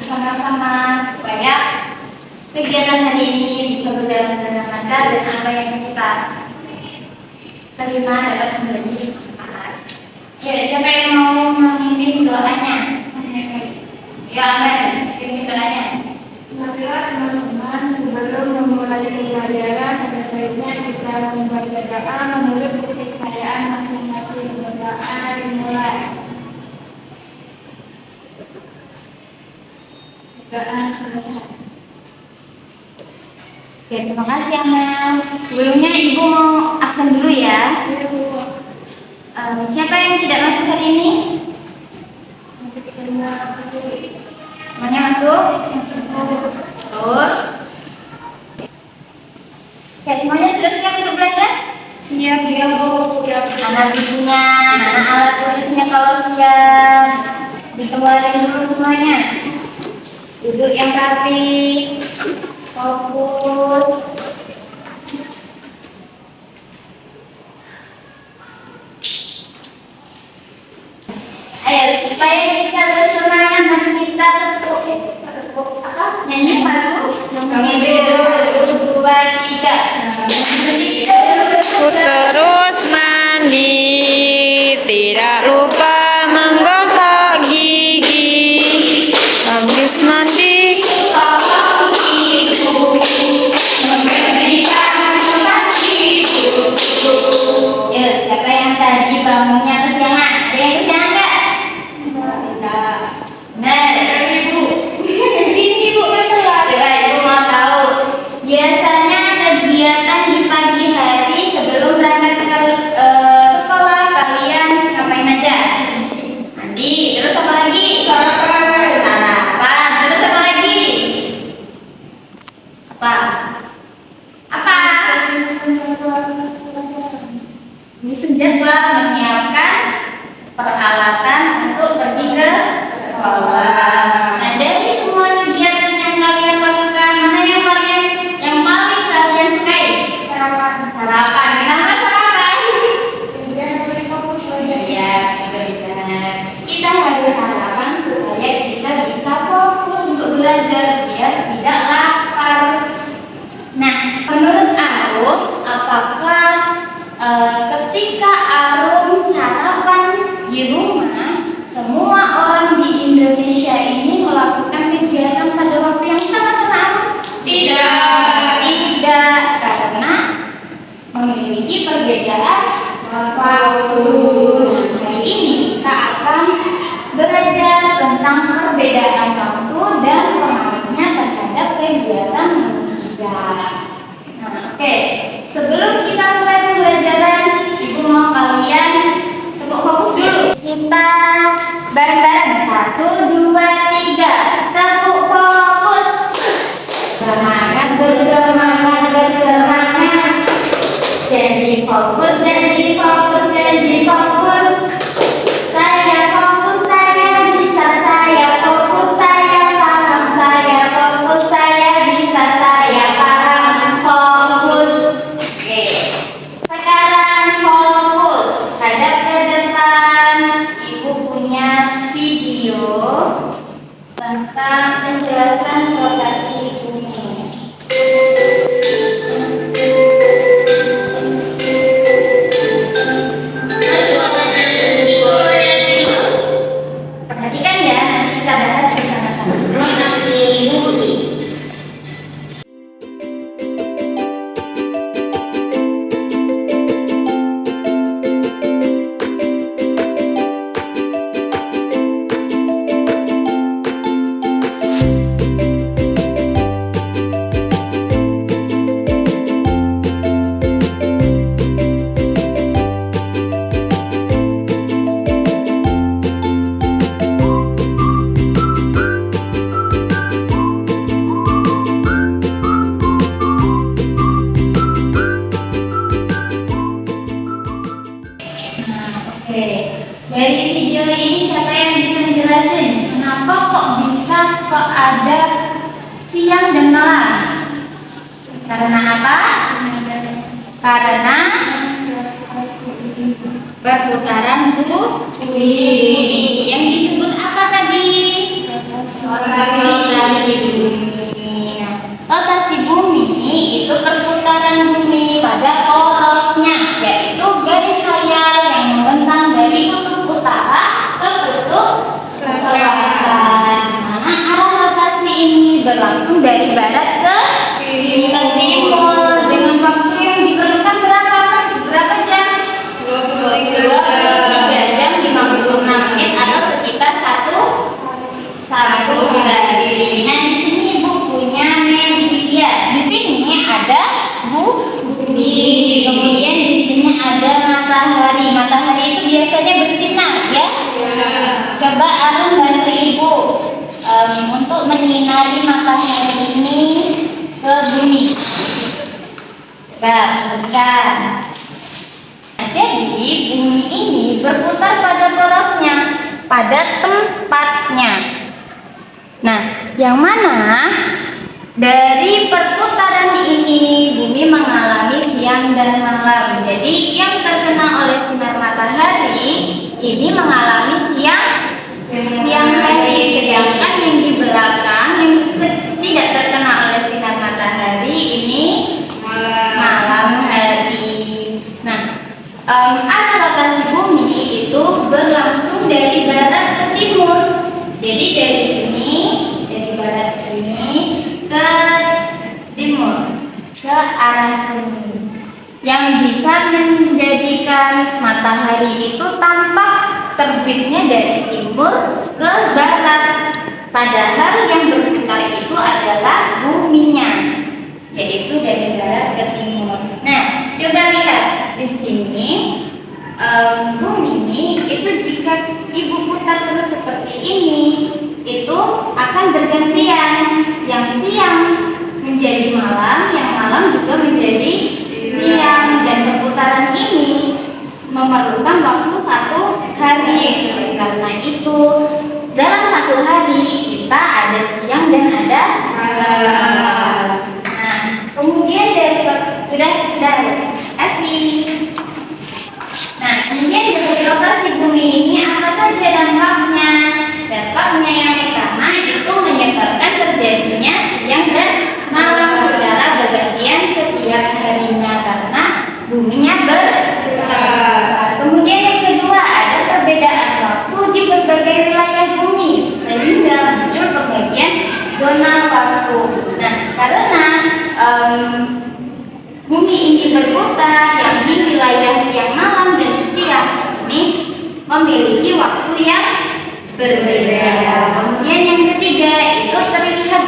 bersama-sama supaya kegiatan hari ini bisa berjalan dengan lancar dan apa yang kita terima dapat menjadi manfaat. Ya, siapa yang mau memimpin doanya? Ya, amin. Memimpin doanya. Marilah teman-teman, sebelum memulai pembelajaran, ada baiknya kita membaca doa menurut kepercayaan masing-masing. Doa dimulai. Doa selesai. Oke, terima kasih Amel. Sebelumnya Ibu mau absen dulu ya. Siapa yang tidak masuk hari ini? Semuanya masuk? Betul. Oke, semuanya sudah siap untuk belajar? Siap, Bu. Mana bukunya, mana alat tulisnya kalau siap. Dikeluarin dulu semuanya. Duduk yang rapi. Fokus. Ayo, supaya kita bersemangat, nanti kita nyanyi lagu. Satu, dua, tiga. Terus mandi, tidak lupa menggosok gigi. Habis mandi, Yuk, siapa yang tadi bangunnya kesiangan? Ada yang kesiangan nggak? Enggak. Benar, Ibu. Sini Ibu berselat. Coba Ibu mau tahu. Biasanya kegiatan di pagi hari sebelum berangkat ke sekolah kalian ngapain aja? Mandi. Terus apa lagi? Sarapan. Terus apa lagi? Apa? Apa? Menyusun jadwal, menyiapkan peralatan untuk pergi ke sekolah. Nah, dari semua kegiatan yang kalian lakukan, mana yang paling kalian sukai? Sarapan. Kenapa sarapan? Iya, benar. Kita harus sarapan supaya kita bisa fokus untuk belajar biar tidak lapar. Nah, menurut Arum, apakah ketika Arum sarapan di rumah, semua orang di Indonesia ini melakukan kegiatan pada waktu yang sama Arum? Tidak, karena memiliki perbedaan waktu. Nah, hari ini kita akan belajar tentang perbedaan waktu dan pengaruhnya terhadap kegiatan manusia. Nah, oke. Sebelum kita mulai pembelajaran, Ibu mau kalian tepuk fokus dulu. Kita bareng-bareng. 1, 2, 3. Tepuk fokus. Semangat, bersemangat. Janji fokus, janji fokus, janji fokus. Saya fokus, saya bisa, saya fokus, saya paham, saya fokus, saya bisa, saya paham, fokus. Oke. Sekarang fokus, hadap ke depan. Ibu punya video tentang penjelasan rotasi bumi. Perhatikan ya, nanti kita bahas bersama-sama. Rotasi bumi. Dari video ini siapa yang bisa menjelaskan kenapa kok ada siang dan malam? Karena apa? Karena perputaran bumi. Yang disebut apa tadi? Rotasi. langsung dari barat ke timur dengan waktu yang diperlukan berapa jam? 23 jam 56 menit atau sekitar satu hari. Nah, di sini bukunya media. Di sini ada bumi. Kemudian di sini ada matahari. Matahari itu biasanya bersinar, ya? Coba Arun bantu Ibu untuk menyinari matahari ini ke bumi. Coba bukan. Jadi bumi ini berputar pada porosnya, pada tempatnya. Nah, yang mana dari perputaran ini bumi mengalami siang dan malam. Jadi yang terkena oleh sinar matahari ini mengalami siang hari, sedangkan yang di belakang yang tidak terkena oleh sinar matahari ini malam hari. Nah, arah rotasi bumi itu berlangsung dari barat ke timur. Jadi dari sini, dari barat sini ke timur, ke arah sini, yang bisa menjadikan matahari itu tampak terbitnya dari timur ke barat. Padahal yang berputar itu adalah buminya, yaitu dari barat ke timur. Nah, coba lihat di sini, bumi itu jika Ibu putar terus seperti ini, itu akan bergantian. Yang siang menjadi malam, yang malam juga menjadi siang, dan perputaran ini memerlukan waktu satu hari. Karena itu dalam satu hari kita ada siang dan ada malam. Nah, kemudian dari sudah kasih. Nah, kemudian dari rotasi bumi ini apa saja dampaknya? Dampaknya yang pertama itu menyebabkan terjadinya siang dan malam secara bergantian setiap harinya karena buminya berputar. Kemudian yang kedua ada perbedaan waktu di berbagai wilayah bumi sehingga muncul pembagian zona waktu. Nah, karena bumi ini berputar, yang di wilayah yang malam dan siang ini memiliki waktu yang berbeda. Kemudian yang ketiga itu terlihat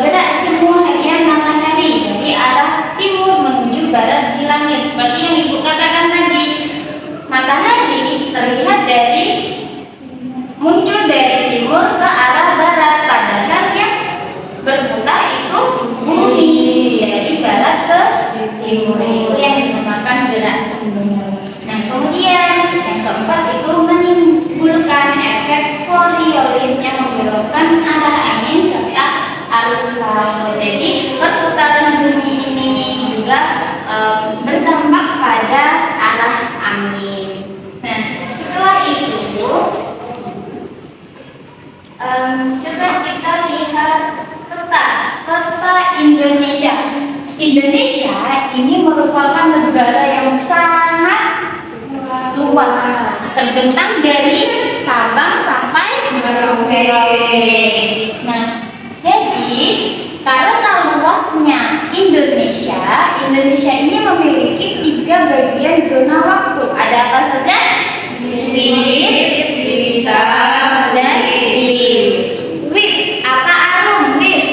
gerak semua harian matahari dari arah timur menuju barat di langit. Seperti yang Ibu katakan tadi, matahari terlihat muncul dari timur ke arah barat, padahal yang berputar itu bumi dari barat ke timur. Itu yang dinamakan gerak semu. Nah, kemudian yang keempat itu menimbulkan efek Coriolis yang membelokkan arah angin serta arus laut. Jadi perputaran bumi ini juga berdampak pada arah angin. Nah, setelah itu coba kita lihat peta Indonesia. Indonesia ini merupakan negara yang sangat luas, terbentang dari Sabang sampai Merauke. Nah, jadi karena luasnya Indonesia ini memiliki 3 bagian zona waktu. Ada apa saja? Wib, hitam, dan lim. Wib, apa Arum? Wib,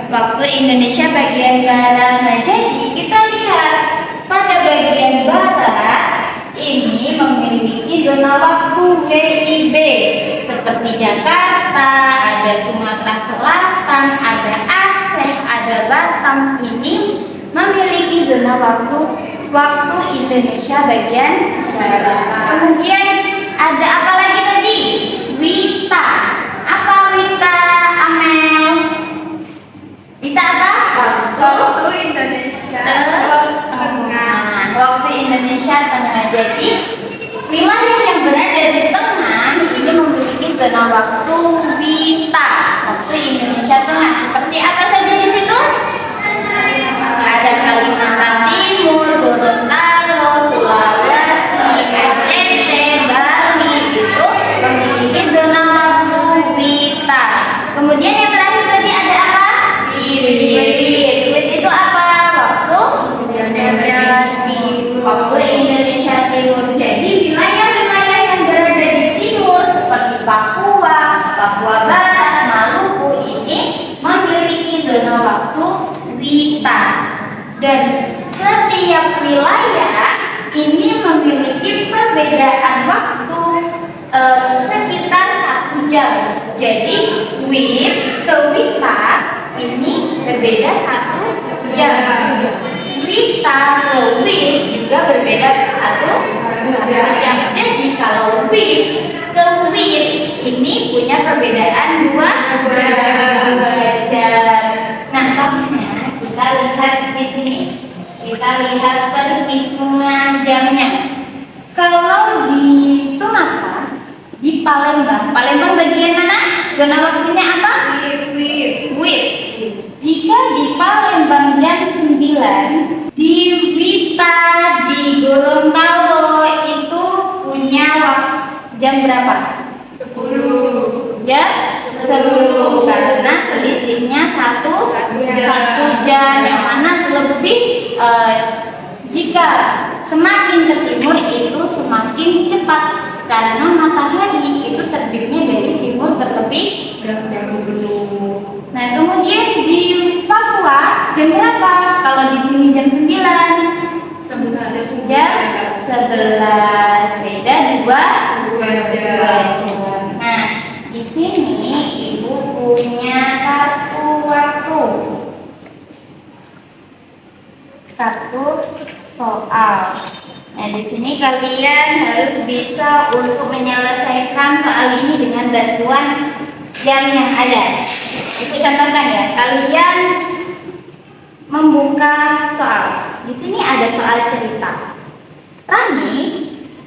waktu Indonesia bagian barat. Nah, jadi kita lihat pada bagian barat ini memiliki zona waktu WIB seperti Jakarta, ada Sumatera Selatan, ada Aceh, ada Batam. Ini memiliki zona waktu Indonesia bagian barat. Kemudian ada apa lagi tadi? Wita. Apa Wita, Amel? Wita apa? Waktu Indonesia Tengah. Waktu Indonesia Tengah. Jadi wilayah yang berada di tengah ini memiliki zona waktu Wita, waktu Indonesia Tengah. Seperti apa saja di situ? Ada Kalimantan Timur, Gorontalo, Sulawesi, NTT, Bali, itu memiliki zona waktu Wita. wilayah ini memiliki perbedaan waktu sekitar 1 jam. Jadi WIB ke WITA ini berbeda 1 jam. WITA ke WIB juga berbeda 1 jam. Jadi kalau WIB ke WIB ini punya perbedaan 2 jam. Nah, kita lihat di sini. Kita lihat perhitungan jamnya. Kalau di Sumatera, di Palembang bagian mana? Zona waktunya apa? WIB. Jika di Palembang jam 9, di Wita di Gorontalo itu punya jam berapa? 10. Jam 10 karena selisihnya 1 jam. Yang mana lebih jika semakin ke timur itu semakin cepat karena matahari itu terbitnya dari timur terlebih dahulu. Nah, kemudian di Papua jam berapa? Kalau di sini jam 9. Jam 11. Beda 2 jam. Nah, di sini Ibu punya kartu soal. Nah, di sini kalian harus bisa untuk menyelesaikan soal ini dengan bantuan jam yang ada. Itu contohkan ya. Kalian membuka soal. Di sini ada soal cerita. Rani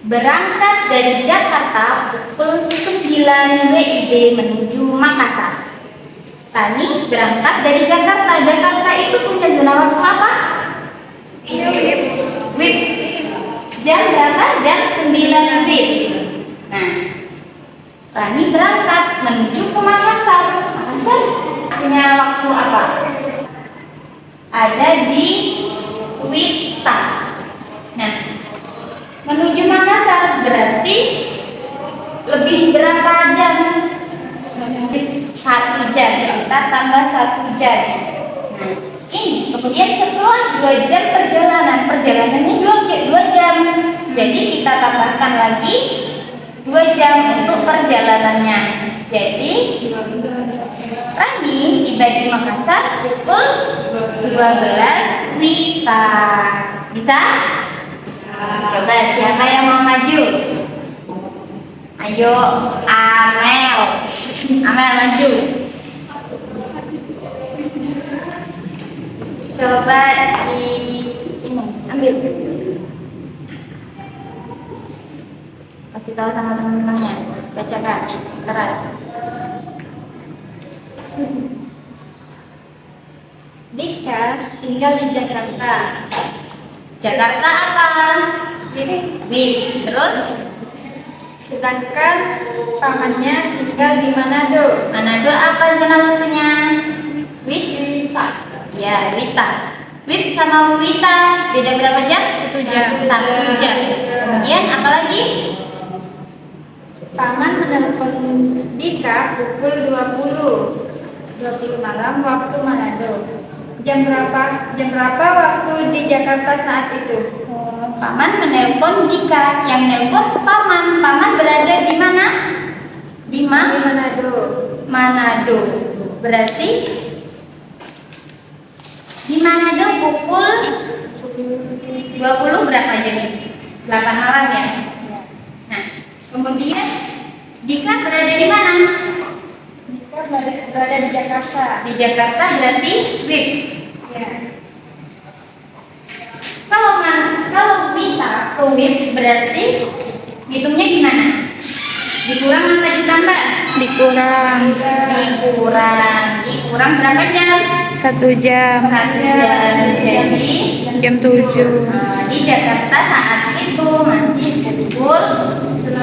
berangkat dari Jakarta pukul 9 WIB menuju Makassar. Rani berangkat dari Jakarta. Jakarta itu punya zona waktu apa? WIB. Jam berapa? Jam 9 WIB. Nah, Rani berangkat menuju ke Makassar. Makassar punya waktu apa? Ada di Wita. Nah, menuju Makassar berarti lebih berapa jam? 1 jam. Kita tambah 1 jam. Nah, ini kemudian setelah 2 jam perjalanannya 2 jam. Jadi kita tambahkan lagi 2 jam untuk perjalanannya. Jadi Rani tiba di Makassar pukul 12 WITA. Bisa? Coba siapa yang mau maju? Ayo, Amel maju. Coba ini ambil. Kasih tahu sama teman-temannya. Bacakan keras. Dika tinggal di Jakarta. Jakarta apa? WIB. Terus? Sedangkan pamannya tinggal di Manado. Manado apa zona waktunya? Wita. Ya, Wita. WIB sama Wita beda berapa jam? 1 jam. Kemudian apa lagi? Paman menelpon Dika pukul 20 malam waktu Manado. Jam berapa waktu di Jakarta saat itu? Paman menelpon Dika, yang nelpon paman. Paman berada di mana? Di Manado. Berarti di Manado pukul 20 berapa jam? 8 malam ya. Nah, kemudian Dika berada di mana? Dika berada di Jakarta. Di Jakarta berarti WIB. Ya. Kalau Wita ke WIB berarti hitungnya gimana? Dikurang apa ditambah? Dikurang berapa jam? 1 jam. 1 jam. Jadi Jam 7. Di Jakarta saat itu masih pukul 7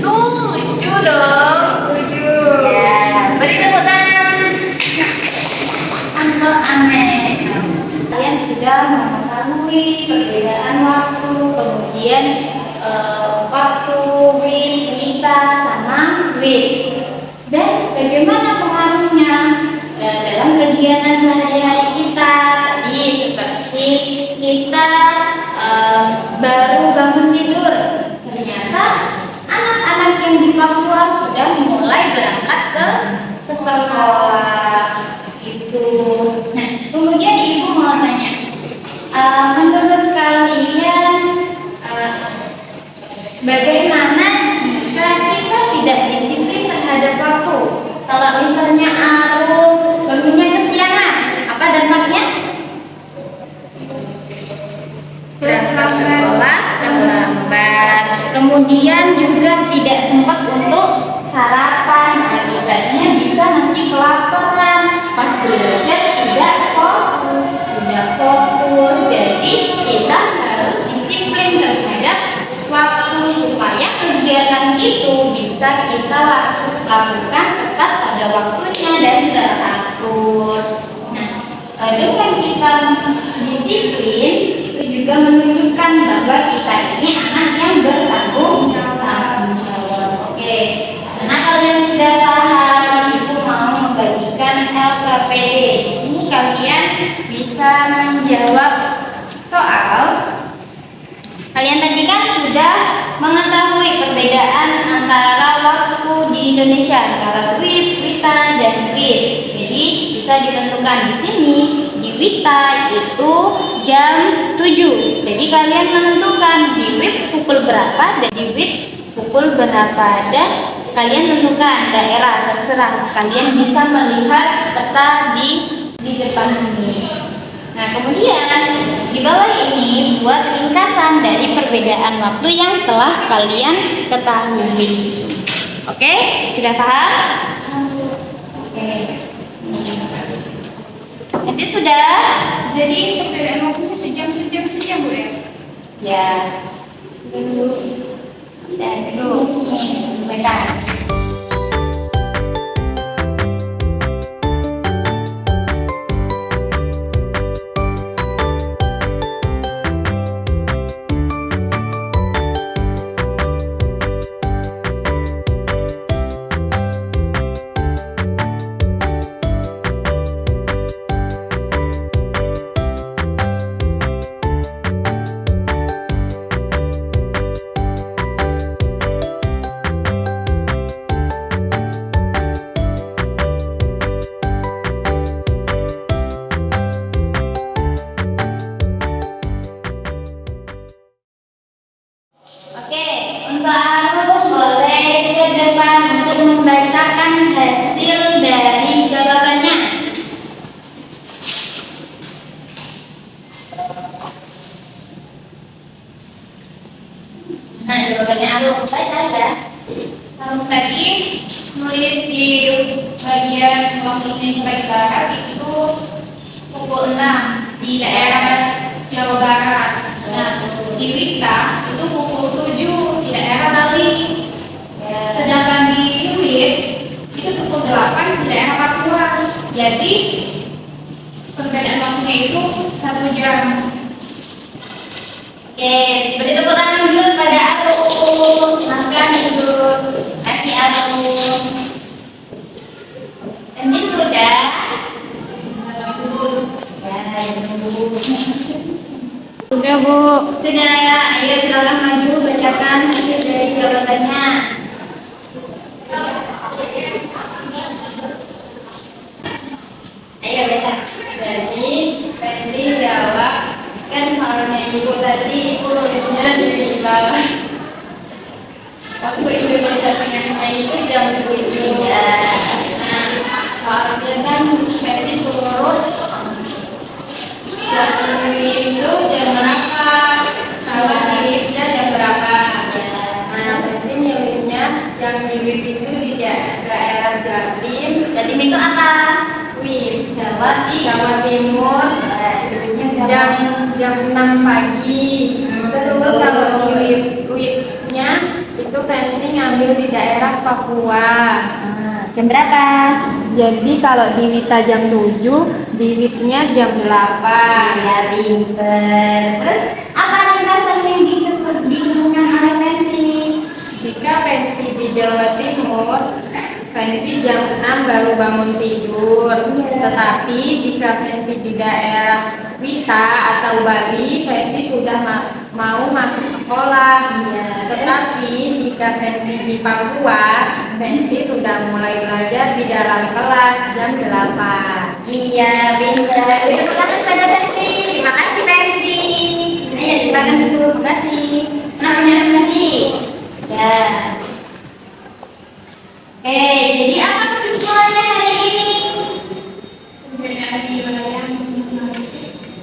dong. 7. Ya, beri tepuk tangan. Untuk Amel. Kalian sudah mengetahui perbedaan waktu, kemudian waktu WIB, WITA sama WIB. Dan bagaimana pengaruhnya dalam kegiatan sehari-hari kita? Tadi seperti kita mulai berangkat ke sekolah gitu. Nah, kemudian ibu mau tanya, menurut kalian bagaimana jika kita tidak disiplin terhadap waktu? Kalau misalnya Arum bangunnya kesiangan, apa dampaknya? Berangkat sekolah terlambat, kemudian juga tidak sempat untuk sarapan, akibatnya bisa nanti kelaparan, pas belajar tidak fokus. Jadi kita harus disiplin terhadap waktu supaya kegiatan itu bisa kita lakukan tepat pada waktunya dan teratur. Nah, dengan kita disiplin itu juga menunjukkan bahwa kita ini anak yang bertanggung jawab. Oke, karena kalian sudah paham, ibu mau membagikan LKPD. Di sini kalian bisa menjawab soal. Kalian tadi kan sudah mengetahui perbedaan antara waktu di Indonesia antara WIB, WITA, dan WIB. Jadi bisa ditentukan di sini di WITA itu jam 7. Jadi kalian menentukan di WIB pukul berapa dan di WIB pukul berapa, dan kalian tentukan daerah, terserah. Kalian bisa melihat peta di depan sini. Nah, kemudian di bawah ini buat ringkasan dari perbedaan waktu yang telah kalian ketahui. Oke, sudah paham? Oke. Nanti sudah. Jadi perbedaan waktunya sejam Bu ya? Ya. Dan dulu. Bentar. Oke, untuk Arum boleh ke depan untuk membacakan hasil dari jawabannya. Nah, jawabannya Arum baca aja. Kalau tadi nulis di bagian waktu Indonesia bagian Barat itu pukul 6 di daerah Jawa Barat. Nah, di WITA itu pukul 7 di daerah Bali. Sedangkan di WIB itu pukul 8 di daerah Papua. Jadi perbedaan waktunya itu 1 jam. Oke, beri tepuk tangan dulu pada Arum. Makan dulu. Kasih Arum. Ini sudah. Ya, dulu. Sudah Bu. Sudah, ayo silakan maju bacakan hasil dari jawabannya. Ayo baca. Jadi Randy jawab, kan soalnya ibu tadi ibu nulisnya di WITA. Waktu Indonesia Tengahnya itu jam 7. Ya. Nah, soalnya kan Randy suruh jam itu jam berapa, sama milihnya jam berapa. Nah, berarti milihnya yang milih itu di daerah Jatim. Jatim itu apa? WIB Jawa Jawa Timur. Jam 6 pagi. Terus kalau di WIB-nya itu Fancy ngambil di daerah Papua. Jam berapa? Jadi kalau di WITA jam 7, di WIB-nya jam 8. Ya, pinter. Terus apa ringkasan yang ditentukan oleh Nancy? Di Jika Fenty di Jawa Timur, Fenty jam 6 baru bangun tidur. Tetapi jika Fenty di daerah Wita atau Bali, Fenty sudah mau masuk sekolah. Tetapi jika Fenty di Papua, Fenty sudah mulai belajar di dalam kelas jam 8. Iya, pintar. Terima kasih pada Fenty. Terima kasih Fenty. Ayo silakan dulu. Terima kasih. Namanya lagi. Ya. Jadi apa kesimpulannya hari ini? Perbedaan wilayah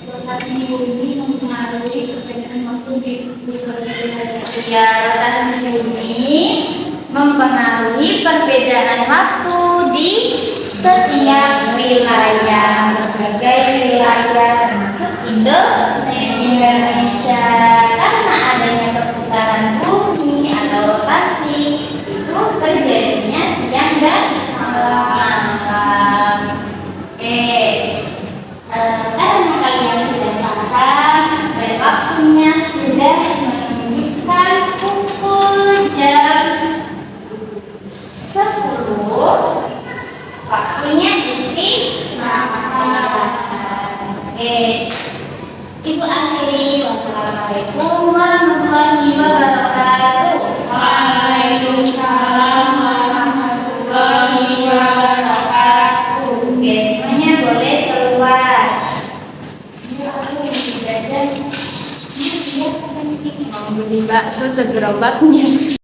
rotasi bumi mempengaruhi perbedaan waktu di beberapa wilayah. Ya, rotasi bumi mempengaruhi perbedaan waktu di setiap wilayah, berbagai wilayah termasuk Indonesia. Karena adanya perputaran bumi atau rotasi, itu terjadinya siang dan malam. Karena kalian sudah paham dan waktunya sudah menunjukkan pukul jam 10, waktunya istirahat. Ibu akhiri, wassalamualaikum warahmatullahi wabarakatuh. Waalaikumsalam warahmatullahi wabarakatuh. Semuanya boleh keluar. Mau beli bakso segerobaknya.